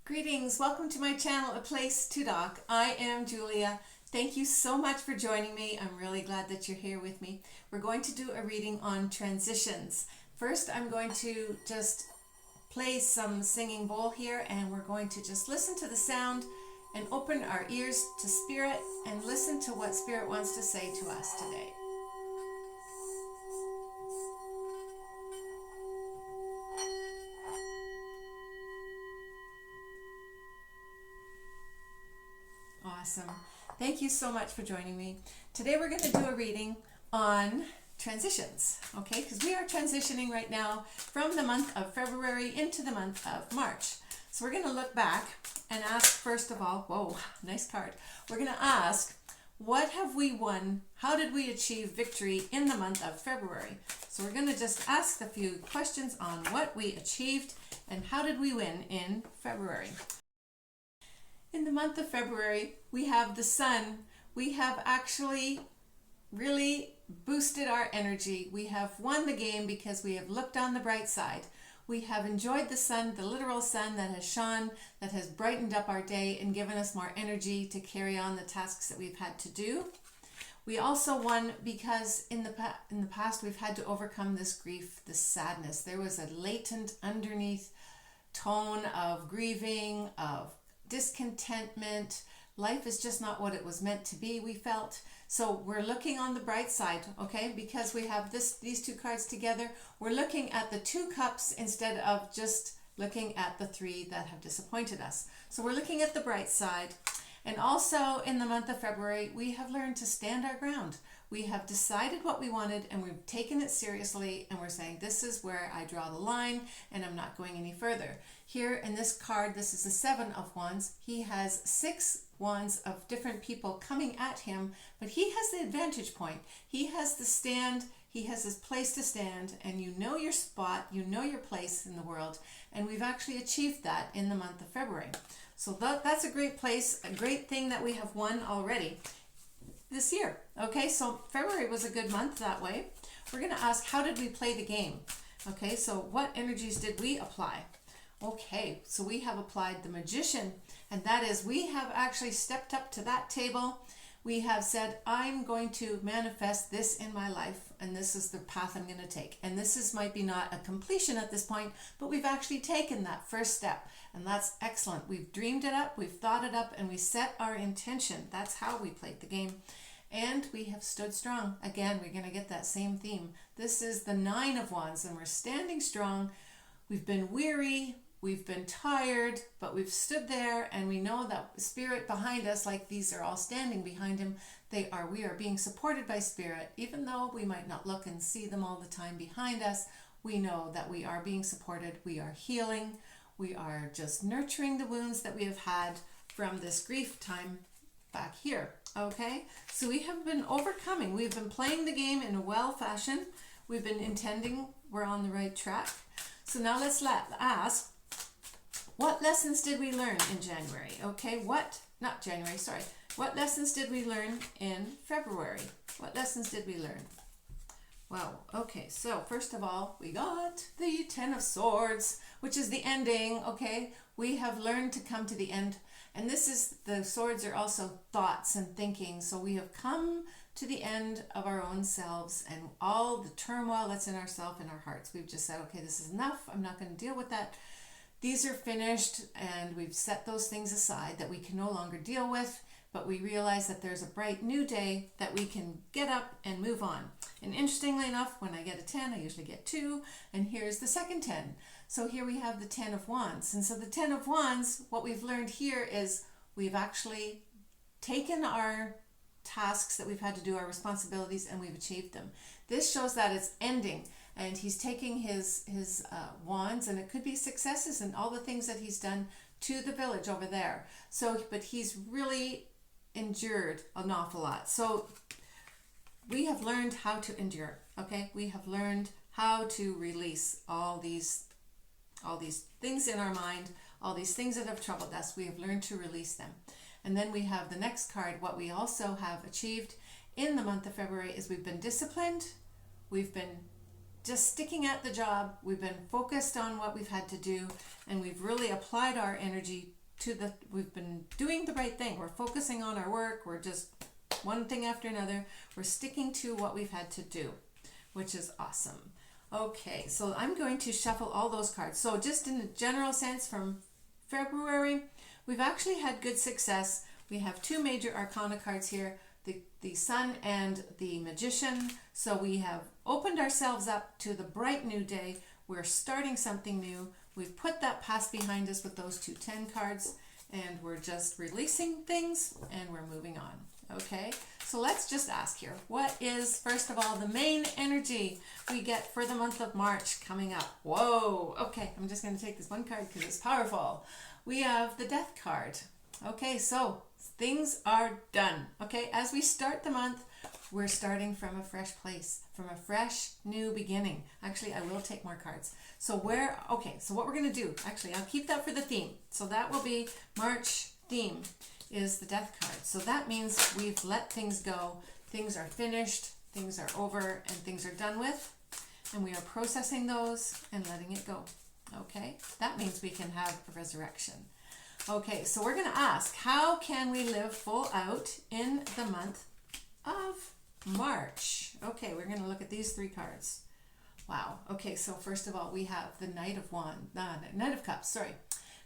Greetings, welcome to my channel, A Place to Doc. I am Julia. Thank you so much for joining me. I'm really glad that you're here with me. We're going to do a reading on transitions. First, I'm going to just play some singing bowl here, and we're going to just listen to the sound and open our ears to Spirit and listen to what Spirit wants to say to us today. Awesome. Thank you so much for joining me. Today we're going to do a reading on transitions, okay? Because we are transitioning right now from the month of February into the month of March. So we're going to look back and ask, first of all, whoa, nice card. We're going to ask, what have we won? How did we achieve victory in the month of February? So we're going to just ask a few questions on what we achieved and how did we win in February. In the month of February, we have the sun. We have actually really boosted our energy. We have won the game because we have looked on the bright side. We have enjoyed the sun, the literal sun that has shone, that has brightened up our day and given us more energy to carry on the tasks that we've had to do. We also won because in the past we've had to overcome this grief, this sadness. There was a latent underneath tone of grieving, of discontentment. Life is just not what it was meant to be, we felt. So we're looking on the bright side, okay? Because we have these two cards together, we're looking at the 2 cups instead of just looking at the 3 that have disappointed us. So we're looking at the bright side. And also in the month of February, we have learned to stand our ground. We have decided what we wanted and we've taken it seriously, and we're saying this is where I draw the line and I'm not going any further. Here in this card, this is the 7 of Wands. He has 6 wands of different people coming at him, but he has the advantage point. He has the stand, he has his place to stand, and you know your spot, you know your place in the world, and we've actually achieved that in the month of February. So that's a great place, a great thing that we have won already this year. Okay, so February was a good month that way. We're going to ask, how did we play the game? Okay, so what energies did we apply? Okay, so we have applied the Magician, and that is we have actually stepped up to that table. We have said, I'm going to manifest this in my life, and this is the path I'm going to take. And this might be not a completion at this point, but we've actually taken that first step, and that's excellent. We've dreamed it up, we've thought it up, and we set our intention. That's how we played the game. And we have stood strong. Again, we're going to get that same theme. This is the 9 of Wands, and we're standing strong. We've been weary, we've been tired, but we've stood there, and we know that Spirit behind us, like these are all standing behind him, we are being supported by Spirit. Even though we might not look and see them all the time behind us, we know that we are being supported. We are healing. We are just nurturing the wounds that we have had from this grief time back here. Okay, so we have been overcoming. We've been playing the game in a well fashion. We've been intending we're on the right track. So now let's ask, what lessons did we learn in January? Okay, what lessons did we learn in February? What lessons did we learn? Wow, okay, so first of all, we got the 10 of Swords, which is the ending, okay? We have learned to come to the end, and the swords are also thoughts and thinking, so we have come to the end of our own selves and all the turmoil that's in ourselves and our hearts. We've just said, okay, this is enough, I'm not going to deal with that. These are finished, and we've set those things aside that we can no longer deal with, but we realize that there's a bright new day that we can get up and move on. And interestingly enough, when I get a 10, I usually get 2, and here's the second 10. So here we have the 10 of Wands. And so the 10 of Wands, what we've learned here is we've actually taken our tasks that we've had to do, our responsibilities, and we've achieved them. This shows that it's ending, and he's taking his wands, and it could be successes and all the things that he's done to the village over there. So, but he's really endured an awful lot. So we have learned how to endure, okay? We have learned how to release all these things in our mind, all these things that have troubled us. We have learned to release them. And then we have the next card. What we also have achieved in the month of February is we've been disciplined. We've been just sticking at the job. We've been focused on what we've had to do, and we've really applied our energy we've been doing the right thing. We're focusing on our work. We're just one thing after another. We're sticking to what we've had to do, which is awesome. Okay, so I'm going to shuffle all those cards. So just in a general sense, from February, we've actually had good success. We have two major arcana cards here, the Sun and the Magician. So we have opened ourselves up to the bright new day. We're starting something new. We've put that past behind us with those two 10 cards, and we're just releasing things and we're moving on. Okay, so let's just ask here, what is, first of all, the main energy we get for the month of March coming up? Whoa, okay, I'm just going to take this one card because it's powerful. We have the Death card. Okay, so things are done. Okay, as we start the month, we're starting from a fresh place, from a fresh new beginning. Actually, I will take more cards. So what we're going to do, actually, I'll keep that for the theme. So that will be March theme is the Death card. So that means we've let things go. Things are finished, things are over, and things are done with. And we are processing those and letting it go. Okay, that means we can have a resurrection. Okay, so we're going to ask, how can we live full out in the month of March? Okay, we're going to look at these three cards. Wow. Okay, so first of all, we have the Knight of Cups, sorry.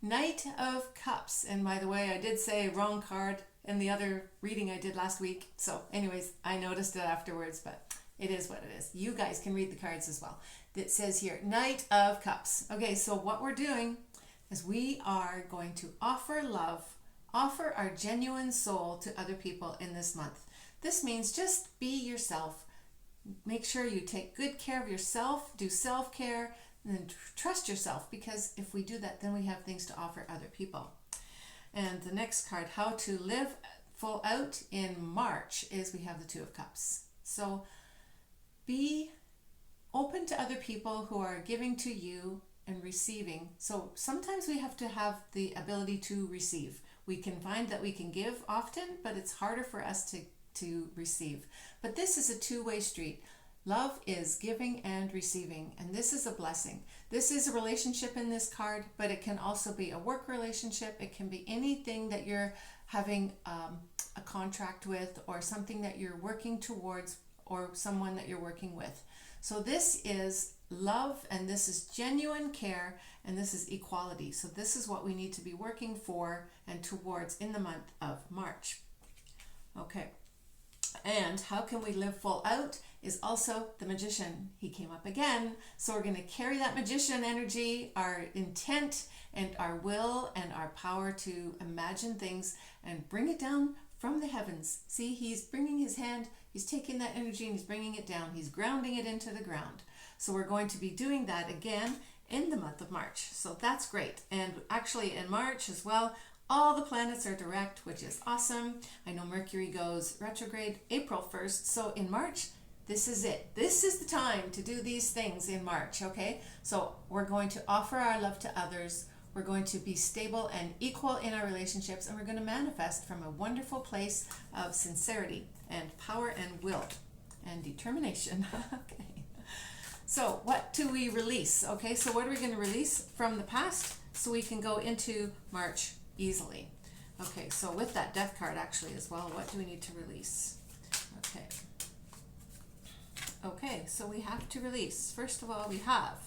Knight of Cups. And by the way, I did say wrong card in the other reading I did last week. So anyways, I noticed it afterwards, but it is what it is. You guys can read the cards as well. It says here, Knight of Cups. Okay, so what we're doing is we are going to offer love, offer our genuine soul to other people in this month. This means just be yourself. Make sure you take good care of yourself, do self-care, and then trust yourself, because if we do that, then we have things to offer other people. And the next card, how to live full out in March, is we have the Two of Cups. So be open to other people who are giving to you and receiving. So sometimes we have to have the ability to receive. We can find that we can give often, but it's harder for us to receive. But this is a two-way street. Love is giving and receiving, and this is a blessing. This is a relationship in this card, but it can also be a work relationship. It can be anything that you're having a contract with, or something that you're working towards, or someone that you're working with. So this is love, and this is genuine care, and this is equality. So this is what we need to be working for and towards in the month of March. Okay. And how can we live full out is also the Magician. He came up again. So we're going to carry that Magician energy, our intent and our will and our power to imagine things and bring it down from the heavens. See, he's bringing his hand, he's taking that energy and he's bringing it down. He's grounding it into the ground. So we're going to be doing that again in the month of March. So that's great. And actually in March as well, all the planets are direct, which is awesome. I know Mercury goes retrograde April 1st. So in March, this is it. This is the time to do these things in March, okay? So we're going to offer our love to others. We're going to be stable and equal in our relationships, and we're going to manifest from a wonderful place of sincerity and power and will and determination. Okay. So what do we release? Okay, so what are we going to release from the past so we can go into March easily? Okay, so with that Death card actually as well, what do we need to release? Okay. Okay, so we have to release. First of all, we have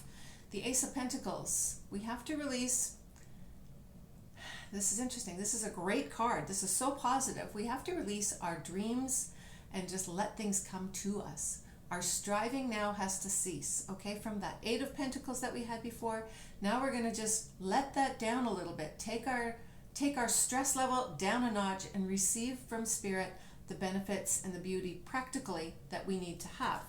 the Ace of Pentacles. We have to release. This is interesting. This is a great card. This is so positive. We have to release our dreams and just let things come to us. Our striving now has to cease, okay? From that Eight of Pentacles that we had before, now we're going to just let that down a little bit. Take our stress level down a notch and receive from Spirit the benefits and the beauty practically that we need to have,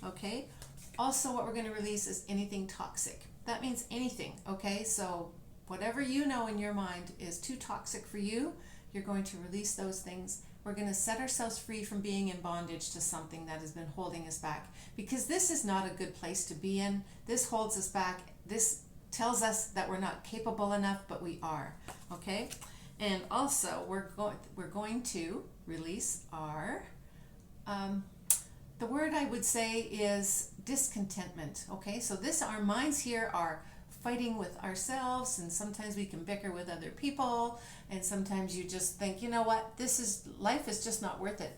okay? Also, what we're going to release is anything toxic. That means anything, okay? So whatever you know in your mind is too toxic for you, you're going to release those things. We're going to set ourselves free from being in bondage to something that has been holding us back, because this is not a good place to be in. This holds us back. This tells us that we're not capable enough, but we are, okay? And also we're going to release our the word I would say is discontentment, okay? So our minds here are fighting with ourselves, and sometimes we can bicker with other people, and sometimes you just think, you know what, life is just not worth it.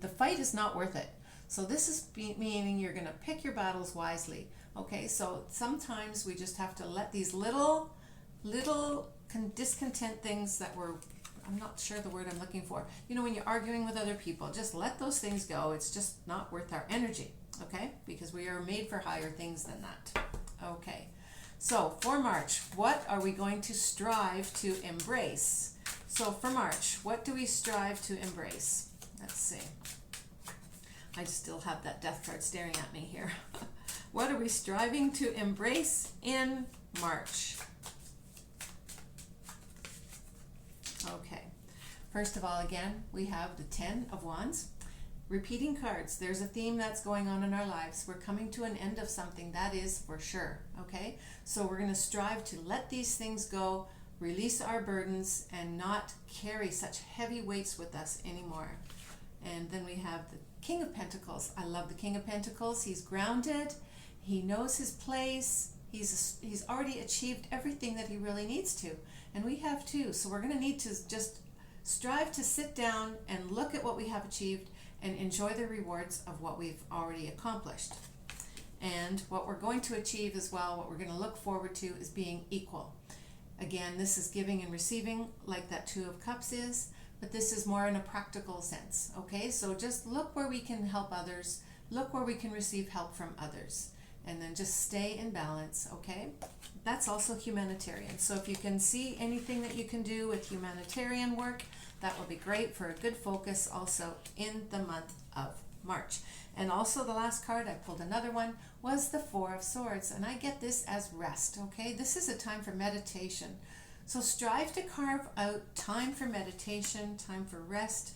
The fight is not worth it. So this is meaning you're going to pick your battles wisely. Okay, so sometimes we just have to let these little discontent things that I'm not sure the word I'm looking for. You know, when you're arguing with other people, just let those things go. It's just not worth our energy, okay? Because we are made for higher things than that. Okay, so for March, what are we going to strive to embrace? So for March, what do we strive to embrace? Let's see. I still have that death card staring at me here. What are we striving to embrace in March? Okay, first of all, again, we have the 10 of Wands. Repeating cards. There's a theme that's going on in our lives. We're coming to an end of something, that is for sure, okay? So we're going to strive to let these things go, release our burdens, and not carry such heavy weights with us anymore. And then we have the King of Pentacles. I love the King of Pentacles. He's grounded. He knows his place. He's already achieved everything that he really needs to. And we have too. So we're going to need to just strive to sit down and look at what we have achieved and enjoy the rewards of what we've already accomplished. And what we're going to achieve as well, what we're going to look forward to, is being equal. Again, this is giving and receiving like that Two of Cups is, but this is more in a practical sense, okay? So just look where we can help others, look where we can receive help from others, and then just stay in balance, okay? That's also humanitarian. So if you can see anything that you can do with humanitarian work, that will be great for a good focus also in the month of March. And also the last card, I pulled another one, was the Four of Swords, and I get this as rest, okay? This is a time for meditation. So strive to carve out time for meditation, time for rest,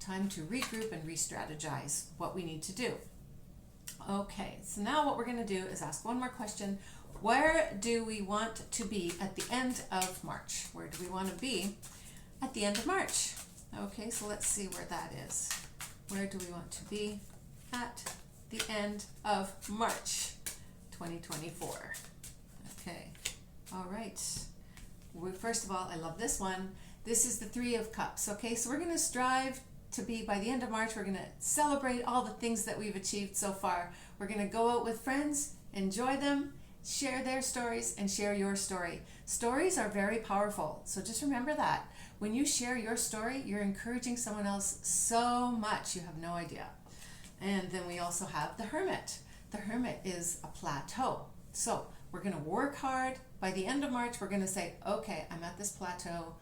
time to regroup and re-strategize what we need to do. Okay, so now what we're going to do is ask one more question. Where do we want to be at the end of March? Where do we want to be at the end of March? Okay, so let's see where that is. Where do we want to be at the end of March 2024? Okay, all right. First of all, I love this one. This is the Three of Cups. Okay, so we're going to strive to be, by the end of March, we're going to celebrate all the things that we've achieved so far. We're going to go out with friends, enjoy them, share their stories, and share your story. Stories are very powerful, so just remember that. When you share your story, you're encouraging someone else so much, you have no idea. And then we also have the Hermit. The Hermit is a plateau. So we're going to work hard. By the end of March, we're going to say, okay, I'm at this plateau.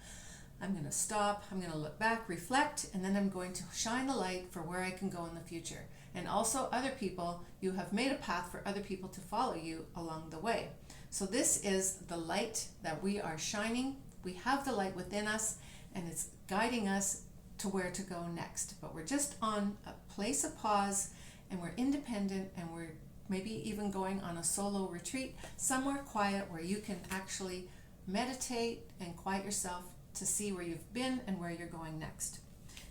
I'm going to stop. I'm going to look back, reflect, and then I'm going to shine the light for where I can go in the future. And also other people, you have made a path for other people to follow you along the way. So this is the light that we are shining. We have the light within us, and it's guiding us to where to go next. But we're just on a place of pause, and we're independent, and we're maybe even going on a solo retreat, somewhere quiet where you can actually meditate and quiet yourself to see where you've been and where you're going next.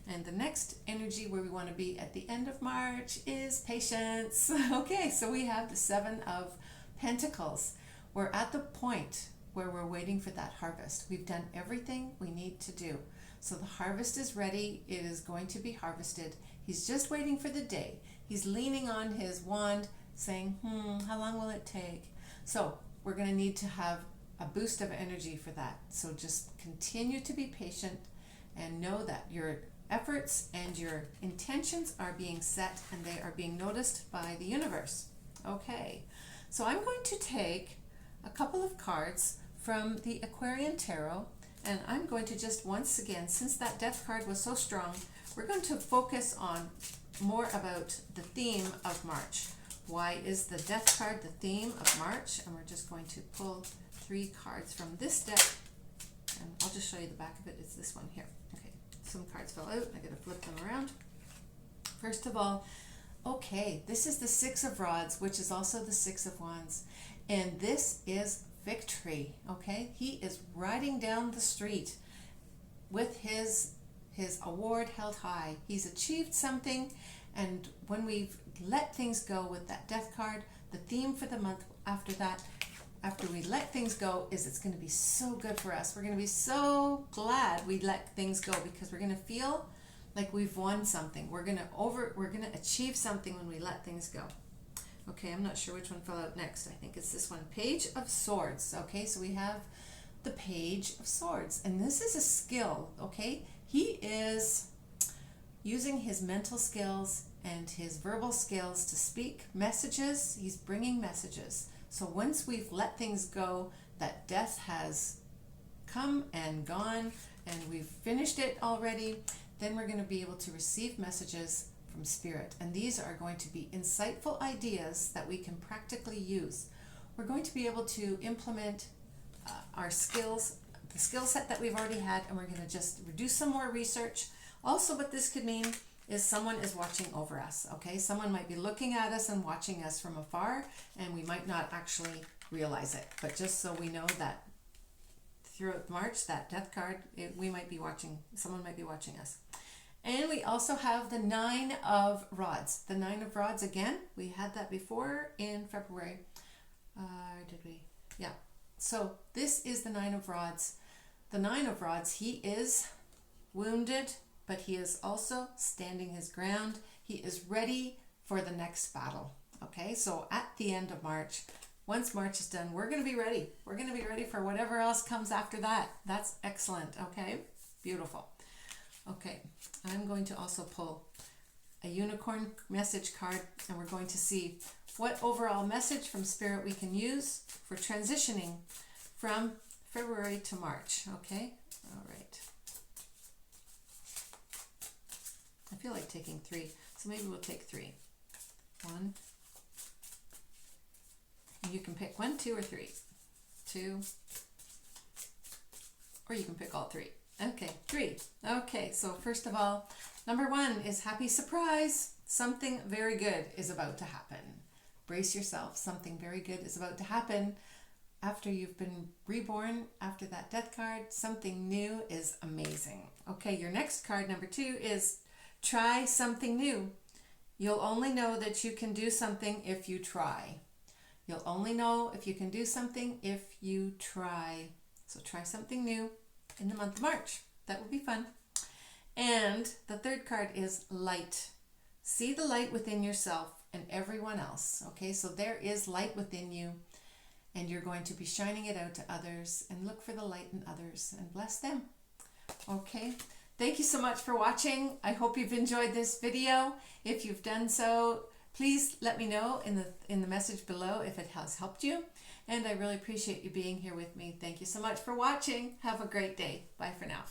And the next energy where we want to be at the end of March is patience. Okay, so we have the Seven of Pentacles. We're at the point where we're waiting for that harvest. We've done everything we need to do. So the harvest is ready. It is going to be harvested. He's just waiting for the day. He's leaning on his wand saying, how long will it take? So we're going to need to have a boost of energy for that. So just continue to be patient and know that your efforts and your intentions are being set and they are being noticed by the universe. Okay, so I'm going to take a couple of cards from the Aquarian Tarot, and I'm going to just once again, since that Death card was so strong, we're going to focus on more about the theme of March. Why is the Death card the theme of March? And we're just going to pull 3 cards from this deck, and I'll just show you the back of it. It's this one here. Okay, some cards fell out. I gotta flip them around. First of all, okay, this is the Six of Rods, which is also the Six of Wands, and this is victory. Okay, he is riding down the street with his award held high. He's achieved something, and when we've let things go with that Death card, the theme for the month after that, after we let things go is it's going to be so good for us. We're going to be so glad we let things go because we're going to feel like we've won something. We're going to achieve something when we let things go. Okay, I'm not sure which one fell out next. I think it's this one, Page of Swords. Okay, so we have the Page of Swords, and this is a skill. Okay, he is using his mental skills and his verbal skills to speak messages. He's bringing messages. So once we've let things go, that death has come and gone and we've finished it already, then we're going to be able to receive messages from Spirit. And these are going to be insightful ideas that we can practically use. We're going to be able to implement our skills, the skill set that we've already had, and we're going to just do some more research. Also, what this could mean is someone is watching over us, okay? Someone might be looking at us and watching us from afar, and we might not actually realize it. But just so we know that throughout March, that death card, we might be watching, someone might be watching us. And we also have the Nine of Rods. The Nine of Rods, again, we had that before in February. Did we? Yeah. So this is the Nine of Rods. The Nine of Rods, he is wounded, but he is also standing his ground. He is ready for the next battle. Okay, so at the end of March, once March is done, we're going to be ready. We're going to be ready for whatever else comes after that. That's excellent. Okay, beautiful. Okay, I'm going to also pull a unicorn message card, and we're going to see what overall message from Spirit we can use for transitioning from February to March. Okay, all right. I feel like taking 3, so maybe we'll take 3. 1. And you can pick 1, 2, or 3. 2. Or you can pick all 3. Okay, 3. Okay, so first of all, number 1 is happy surprise. Something very good is about to happen. Brace yourself. Something very good is about to happen. After you've been reborn, after that death card, something new is amazing. Okay, your next card, number 2, is try something new. You'll only know that you can do something if you try. You'll only know if you can do something if you try. So try something new in the month of March. That will be fun. And the third card is light. See the light within yourself and everyone else. Okay, so there is light within you, and you're going to be shining it out to others, and look for the light in others and bless them. Okay. Thank you so much for watching. I hope you've enjoyed this video. If you've done so, please let me know in the message below if it has helped you. And I really appreciate you being here with me. Thank you so much for watching. Have a great day. Bye for now.